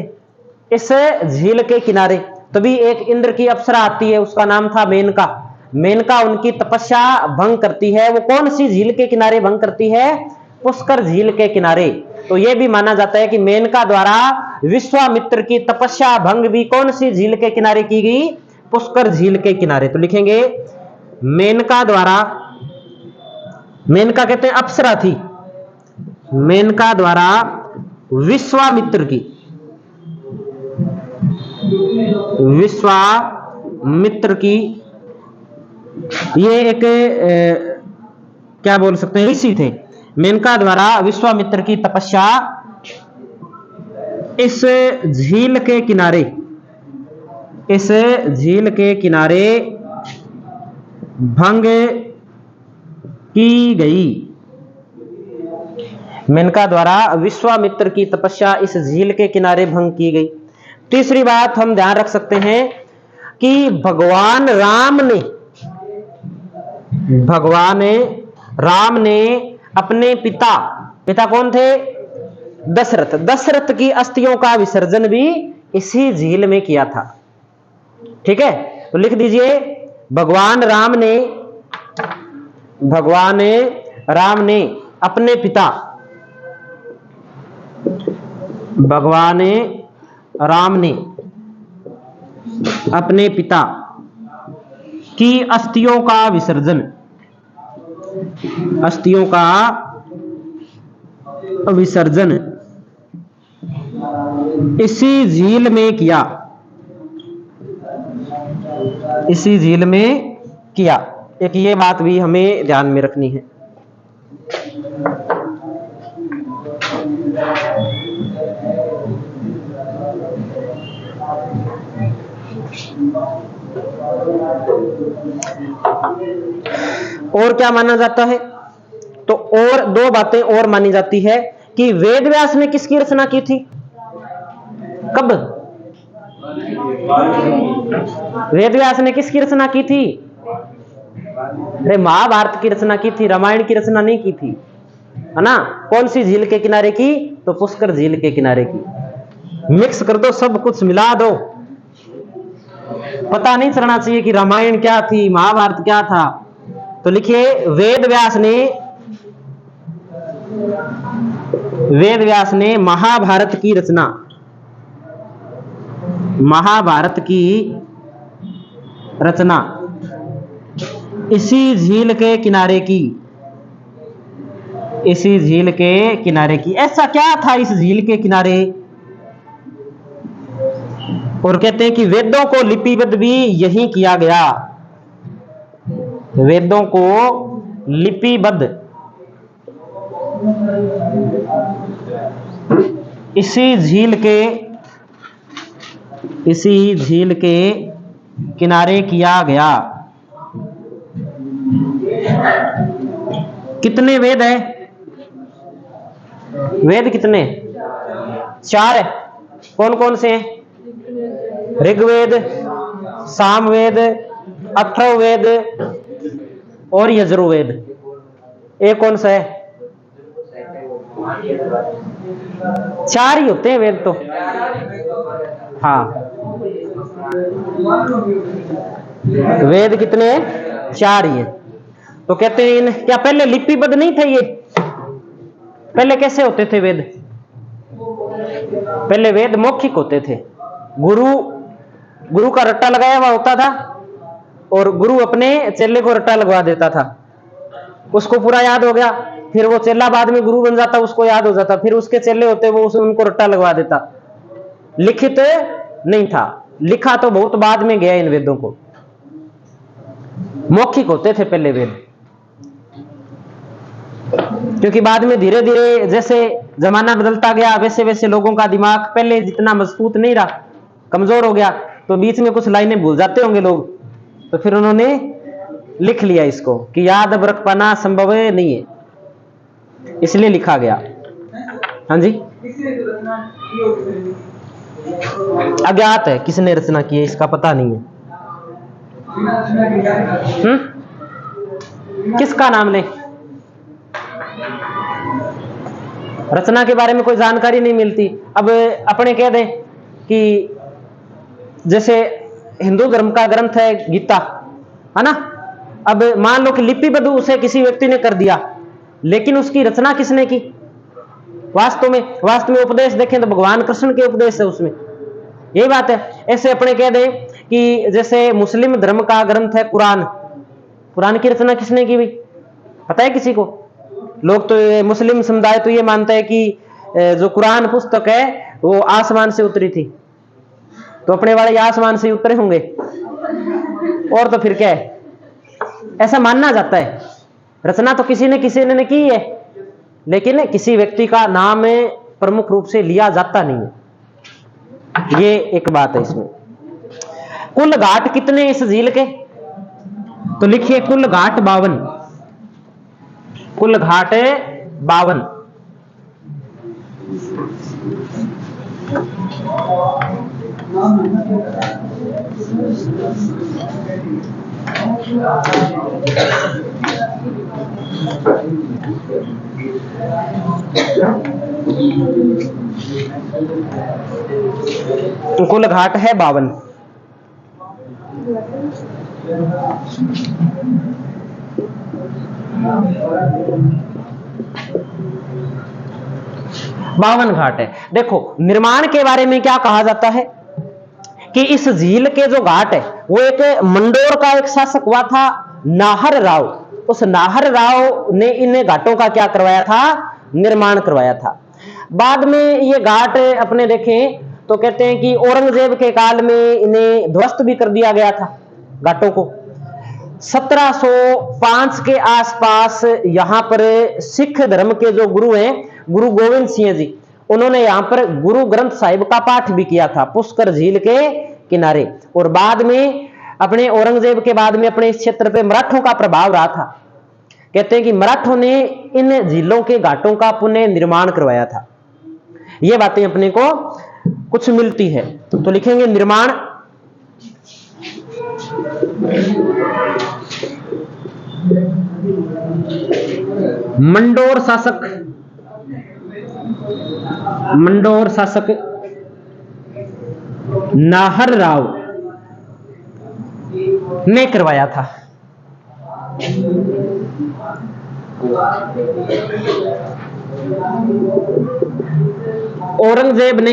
इस झील के किनारे, तभी एक इंद्र की अप्सरा आती है, उसका नाम था मेनका। मेनका उनकी तपस्या भंग करती है। वो कौन सी झील के किनारे भंग करती है? पुष्कर झील के किनारे। तो यह भी माना जाता है कि मेनका द्वारा विश्वामित्र की तपस्या भंग भी कौन सी झील के किनारे की गई? पुष्कर झील के किनारे। तो लिखेंगे मेनका द्वारा, मेनका कहते हैं अप्सरा थी, मेनका द्वारा विश्वामित्र की, विश्वामित्र की, ये एक क्या बोल सकते हैं, ऋषि थे। मेनका द्वारा विश्वामित्र की तपस्या इस झील के किनारे, इस झील के किनारे भंग की गई। मेनका द्वारा विश्वामित्र की तपस्या इस झील के किनारे भंग की गई। तीसरी बात हम ध्यान रख सकते हैं कि भगवान राम ने अपने पिता कौन थे? दशरथ। दशरथ की अस्थियों का विसर्जन भी इसी झील में किया था। ठीक है, तो लिख दीजिए भगवान राम ने अपने पिता, भगवान राम ने अपने पिता की अस्थियों का विसर्जन इसी झील में किया, इसी झील में किया। एक ये बात भी हमें ध्यान में रखनी है। और क्या माना जाता है? तो और दो बातें और मानी जाती है कि वेद व्यास ने किसकी रचना की थी? कब? वेद व्यास ने किसकी रचना की थी? अरे महाभारत की रचना की थी, रामायण की रचना नहीं की थी, है ना। कौन सी झील के किनारे की? तो पुष्कर झील के किनारे की। मिक्स कर दो, सब कुछ मिला दो, पता नहीं चलना चाहिए कि रामायण क्या थी, महाभारत क्या था। तो लिखिए वेद व्यास ने महाभारत की रचना इसी झील के किनारे की, इसी झील के किनारे की। ऐसा क्या था इस झील के किनारे? और कहते हैं कि वेदों को लिपिबद्ध भी यही किया गया, वेदों को लिपिबद्ध इसी झील के किनारे किया गया। कितने वेद है? वेद कितने? 4 है। कौन कौन से हैं? ऋग्वेद, सामवेद, अथर्ववेद और यजुर्वेद। एक कौन सा है? 4 ही होते हैं वेद तो। हाँ, वेद कितने हैं? 4 ही है। तो कहते हैं क्या पहले लिपिबद्ध नहीं थे ये? पहले कैसे होते थे वेद? पहले वेद मौखिक होते थे। गुरु का रट्टा लगाया हुआ होता था और गुरु अपने चेले को रट्टा लगवा देता था, उसको पूरा याद हो गया, फिर वो चेला बाद में गुरु बन जाता, उसको याद हो जाता, फिर उसके चेले होते वो उनको रट्टा लगवा देता। लिखित नहीं था, लिखा तो बहुत बाद में गया इन वेदों को, मौखिक होते थे पहले वेद, क्योंकि बाद में धीरे धीरे जैसे जमाना बदलता गया वैसे वैसे लोगों का दिमाग पहले जितना मजबूत नहीं रहा, कमजोर हो गया, तो बीच में कुछ लाइनें भूल जाते होंगे लोग, तो फिर उन्होंने लिख लिया इसको कि याद अब रख पाना संभव नहीं है, इसलिए लिखा गया। हाँ जी, अज्ञात है किसने रचना की है, इसका पता नहीं है। किसका नाम ले, रचना के बारे में कोई जानकारी नहीं मिलती। अब अपने कह दें कि जैसे हिंदू धर्म का ग्रंथ है गीता, है ना, अब मान लो कि लिपिबद्ध उसे किसी व्यक्ति ने कर दिया, लेकिन उसकी रचना किसने की? वास्तव में उपदेश देखें तो भगवान कृष्ण के उपदेश है उसमें, यही बात है। ऐसे अपने कह दें कि जैसे मुस्लिम धर्म का ग्रंथ है कुरान, कुरान की रचना किसने की भाई, पता है किसी को? लोग तो मुस्लिम समुदाय तो ये मानता है कि जो कुरान पुस्तक है वो आसमान से उतरी थी, तो अपने वाले आसमान से उतरे होंगे, और तो फिर क्या है, ऐसा मानना जाता है। रचना तो किसी ने की है, लेकिन किसी व्यक्ति का नाम प्रमुख रूप से लिया जाता नहीं है, ये एक बात है इसमें। कुल घाट कितने इस झील के? तो लिखिए कुल घाट 52, कुल घाट 52। कुल घाट है 52। बावन घाट है। देखो निर्माण के बारे में क्या कहा जाता है कि इस झील के जो घाट है वो एक मंडोर का एक शासक हुआ था नाहर राव, उस नाहर राव ने इन घाटों का क्या करवाया था? निर्माण करवाया था। बाद में ये घाट अपने देखें तो कहते हैं कि औरंगजेब के काल में इन्हें ध्वस्त भी कर दिया गया था घाटों को। 1705 के आसपास यहां पर सिख धर्म के जो गुरु हैं गुरु गोविंद सिंह जी, उन्होंने यहां पर गुरु ग्रंथ साहिब का पाठ भी किया था पुष्कर झील के किनारे। और बाद में अपने औरंगजेब के बाद में अपने इस क्षेत्र पे मराठों का प्रभाव रहा था। कहते हैं कि मराठों ने इन झीलों के घाटों का पुनः निर्माण करवाया था। ये बातें अपने को कुछ मिलती है, तो लिखेंगे निर्माण। मंडोर शासक नाहर राव ने करवाया था। औरंगजेब ने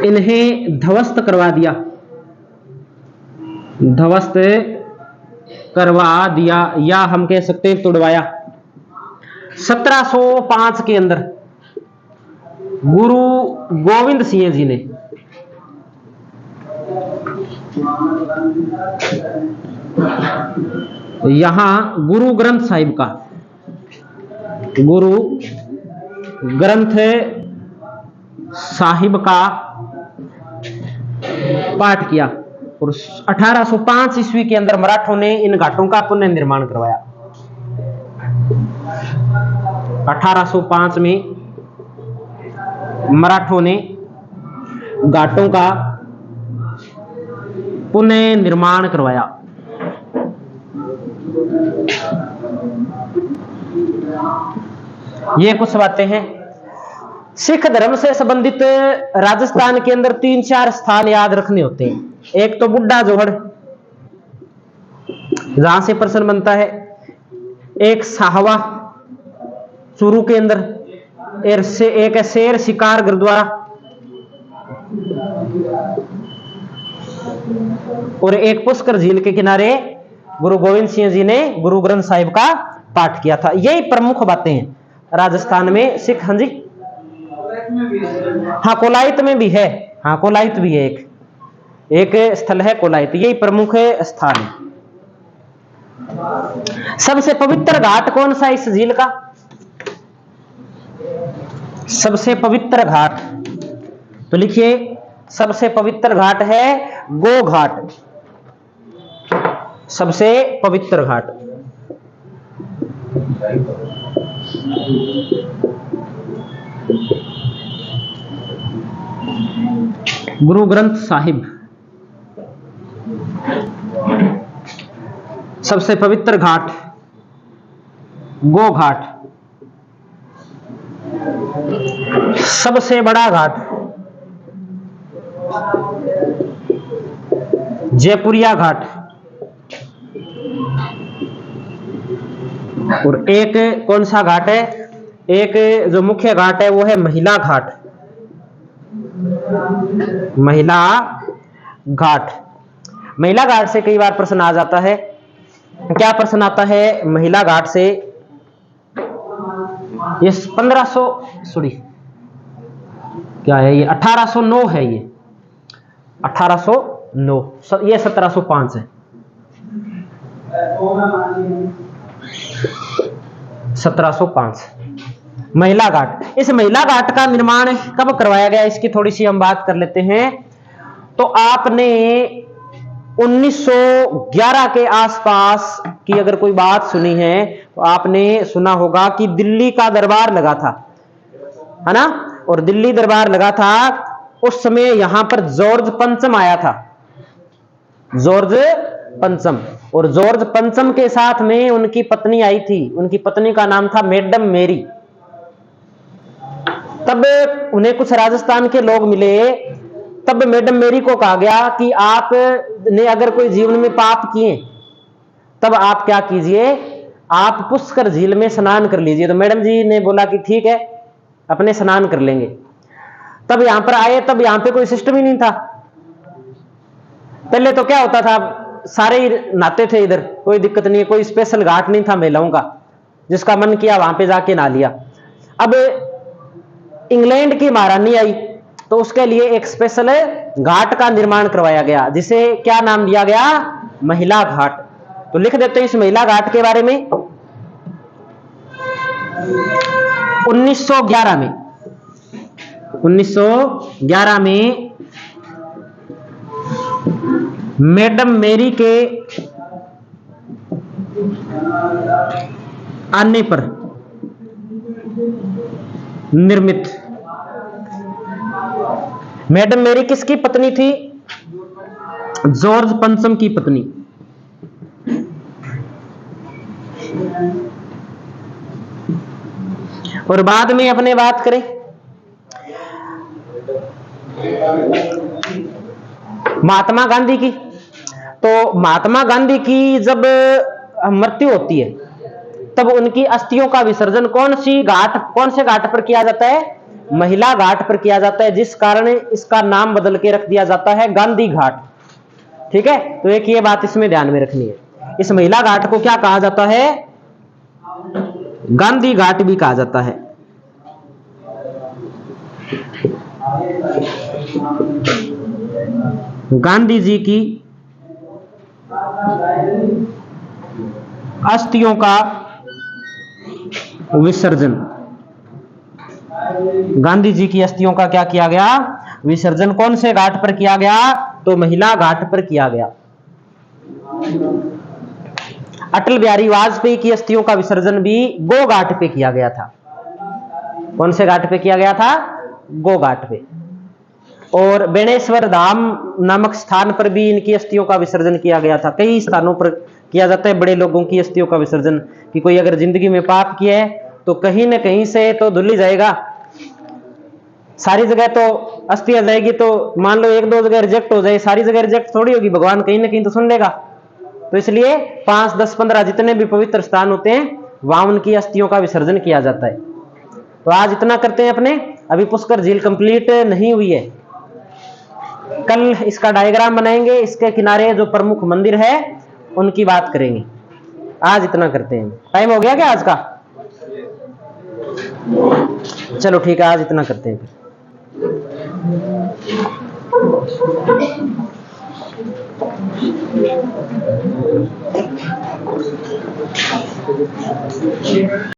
इन्हें ध्वस्त करवा दिया, या हम कह सकते हैं तुड़वाया। 1705 के अंदर गुरु गोविंद सिंह जी ने यहां गुरु ग्रंथ साहिब का पाठ किया और 1805 ईस्वी के अंदर मराठों ने इन घाटों का पुनर्निर्माण करवाया। 1805 में मराठों ने घाटों का पुनर्निर्माण करवाया। ये कुछ बातें हैं। सिख धर्म से संबंधित राजस्थान के अंदर 3-4 स्थान याद रखने होते हैं। एक तो बुड्ढा जोहड़ जहां से प्रश्न बनता है, एक साहवा चूरू के अंदर, एक है शेर शिकार गुरुद्वारा, और एक पुष्कर झील के किनारे गुरु गोविंद सिंह जी ने गुरु ग्रंथ साहिब का पाठ किया था। यही प्रमुख बातें हैं राजस्थान में सिख। हाँ जी, हाँ कोलायत में भी है, हाँ कोलायत भी है, एक स्थल है कोलायत, यही प्रमुख स्थान है। सबसे पवित्र घाट कौन सा इस झील का? सबसे पवित्र घाट तो लिखिए, सबसे पवित्र घाट है गो घाट, सबसे पवित्र घाट। गुरु ग्रंथ साहिब सबसे पवित्र घाट गो घाट। सबसे बड़ा घाट जयपुरिया घाट, और एक कौन सा घाट है, एक जो मुख्य घाट है वो है महिला घाट, महिला घाट। महिला घाट से कई बार प्रश्न आ जाता है, क्या प्रश्न आता है महिला घाट से? ये 1500 सॉरी क्या है ये 1809 है, ये 1809, ये 1705 है, 1705 महिला घाट। इस महिला घाट का निर्माण कब करवाया गया, इसकी थोड़ी सी हम बात कर लेते हैं। तो आपने 1911 के आसपास की अगर कोई बात सुनी है तो आपने सुना होगा कि दिल्ली का दरबार लगा था, है ना, और दिल्ली दरबार लगा था उस समय यहां पर जॉर्ज पंचम आया था, जॉर्ज पंचम, और जॉर्ज पंचम के साथ में उनकी पत्नी आई थी, उनकी पत्नी का नाम था मैडम मेरी। तब उन्हें कुछ राजस्थान के लोग मिले, तब मैडम मेरी को कहा गया कि आप ने अगर कोई जीवन में पाप किए तब आप क्या कीजिए, आप पुष्कर झील में स्नान कर लीजिए। तो मैडम जी ने बोला कि ठीक है अपने स्नान कर लेंगे। तब यहां पर आए, तब यहां पे कोई सिस्टम ही नहीं था। पहले तो क्या होता था, सारे ही नहाते थे इधर, कोई दिक्कत नहीं, कोई स्पेशल घाट नहीं था महिलाओं का, जिसका मन किया वहां पे जाके नहा लिया। अब इंग्लैंड की महारानी आई तो उसके लिए एक स्पेशल घाट का निर्माण करवाया गया, जिसे क्या नाम दिया गया, महिला घाट। तो लिख देते हैं इस महिला घाट के बारे में। 1911 में मैडम मेरी के आने पर निर्मित। मैडम मेरी किसकी पत्नी थी? जॉर्ज पंचम की पत्नी। और बाद में अपने बात करें, महात्मा गांधी की, तो महात्मा गांधी की जब मृत्यु होती है तब उनकी अस्थियों का विसर्जन कौन से घाट पर किया जाता है? महिला घाट पर किया जाता है, जिस कारण इसका नाम बदल के रख दिया जाता है गांधी घाट। ठीक है, तो एक ये बात इसमें ध्यान में रखनी है, इस महिला घाट को क्या कहा जाता है? गांधी घाट भी कहा जाता है। गांधी जी की अस्थियों का विसर्जन, गांधी जी की अस्थियों का क्या किया गया? विसर्जन कौन से घाट पर किया गया? तो महिला घाट पर किया गया। अटल बिहारी वाजपेयी की अस्थियों का विसर्जन भी गो घाट पे किया गया था। कौन से घाट पे किया गया था? गो घाट पे। और बेणेश्वर धाम नामक स्थान पर भी इनकी अस्थियों का विसर्जन किया गया था। कई स्थानों पर किया जाता है बड़े लोगों की अस्थियों का विसर्जन, कि कोई अगर जिंदगी में पाप किया है तो कहीं ना कहीं से तो धुल ही जाएगा, सारी जगह तो अस्थि आ जाएगी। तो मान लो एक दो जगह रिजेक्ट हो जाए, सारी जगह रिजेक्ट थोड़ी होगी, भगवान कहीं ना कहीं तो सुन लेगा। तो इसलिए 5, 10, 15 जितने भी पवित्र स्थान होते हैं वहां उनकी अस्थियों का विसर्जन किया जाता है। तो आज इतना करते हैं अपने, अभी पुष्कर झील कंप्लीट नहीं हुई है, कल इसका डायग्राम बनाएंगे, इसके किनारे जो प्रमुख मंदिर है उनकी बात करेंगे। आज इतना करते हैं। टाइम हो गया क्या आज का? चलो ठीक है, आज इतना करते हैं फिर।